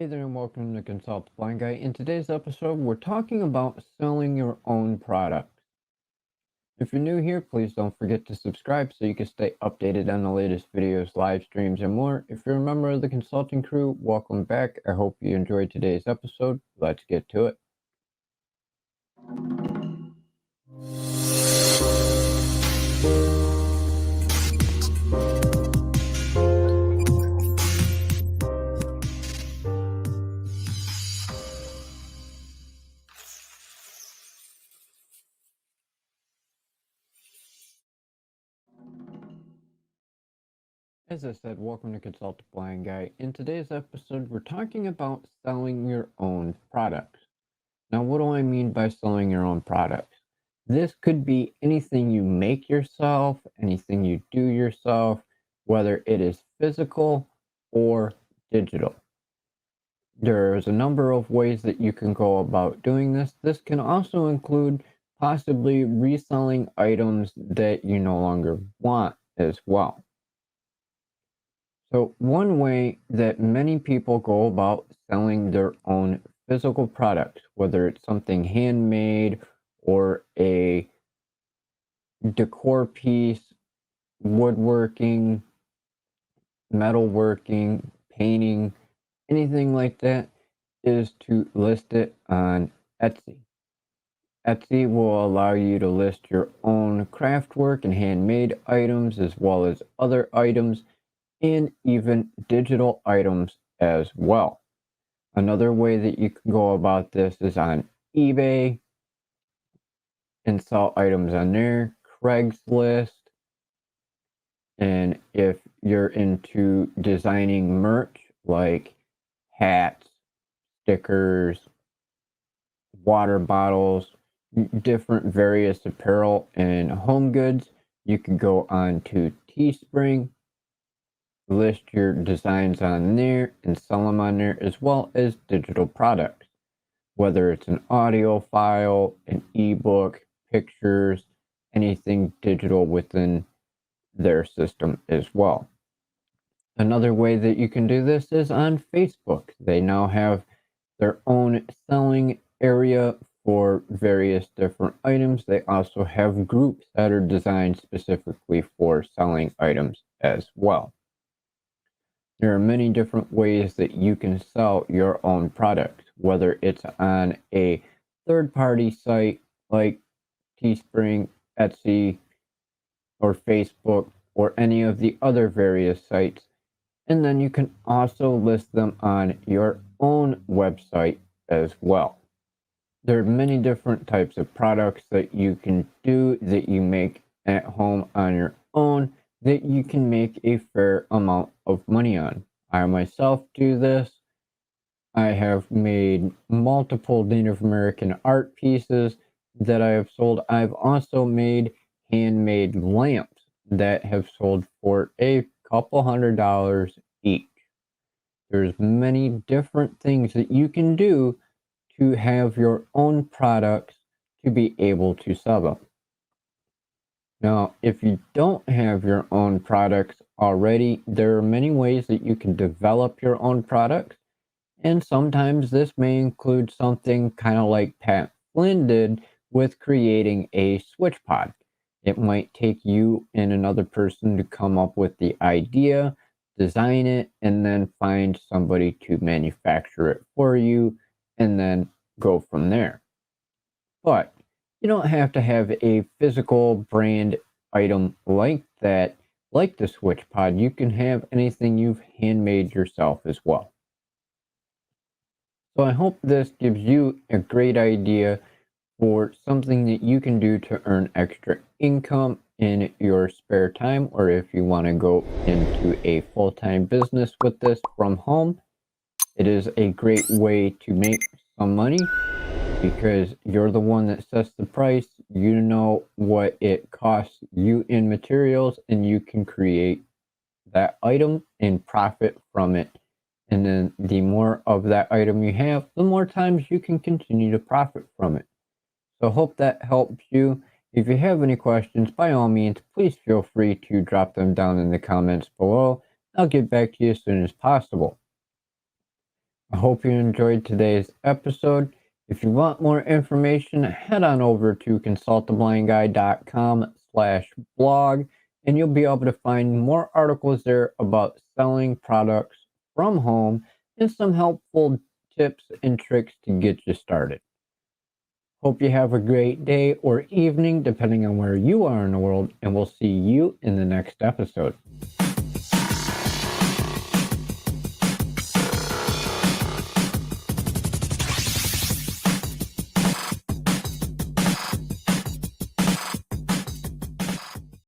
Hey there and welcome to Consult the Blind Guy. In today's episode, we're talking about selling your own products. If you're new here, please don't forget to subscribe so you can stay updated on the latest videos, live streams, and more. If you're a member of the consulting crew, welcome back. I hope you enjoyed today's episode. Let's get to it. As I said, welcome to Consult the Blind Guy. In today's episode, we're talking about selling your own products. Now, what do I mean by selling your own products? This could be anything you make yourself, anything you do yourself, whether it is physical or digital. There's a number of ways that you can go about doing this. This can also include possibly reselling items that you no longer want as well. So, one way that many people go about selling their own physical products, whether it's something handmade or a decor piece, woodworking, metalworking, painting, anything like that, is to list it on Etsy. Etsy will allow you to list your own craft work and handmade items, as well as other items and even digital items as well. Another way that you can go about this is on eBay and sell items on there, Craigslist, and if you're into designing merch like hats, stickers, water bottles, different various apparel and home goods, you can go on to Teespring, list your designs on there and sell them on there, as well as digital products, whether it's an audio file, an ebook, pictures, anything digital within their system as well. Another way that you can do this is on Facebook. They now have their own selling area for various different items. They also have groups that are designed specifically for selling items as well. There are many different ways that you can sell your own products, whether it's on a third-party site like Teespring, Etsy, or Facebook, or any of the other various sites. And then you can also list them on your own website as well. There are many different types of products that you can do that you make at home on your own that you can make a fair amount of money on. I myself do this. I have made multiple Native American art pieces that I have sold. I've also made handmade lamps that have sold for a couple $100 each. There's many different things that you can do to have your own products to be able to sell them. Now, if you don't have your own products already, there are many ways that you can develop your own products. And sometimes this may include something kind of like Pat Flynn did with creating a switch pod. It might take you and another person to come up with the idea, design it, and then find somebody to manufacture it for you, and then go from there. But you don't have to have a physical brand item like that, like the switch pod. You can have anything you've handmade yourself as well. So I hope this gives you a great idea for something that you can do to earn extra income in your spare time, or if you want to go into a full-time business with this from home. It is a great way to make some money because you're the one that sets the price. You know what it costs you in materials, and you can create that item and profit from it. And then the more of that item you have, the more times you can continue to profit from it. So hope that helps you. If you have any questions, by all means, please feel free to drop them down in the comments below. I'll get back to you as soon as possible. I hope you enjoyed today's episode. If you want more information, head on over to consultablindguy.com/blog, and you'll be able to find more articles there about selling products from home and some helpful tips and tricks to get you started. Hope you have a great day or evening, depending on where you are in the world, and we'll see you in the next episode.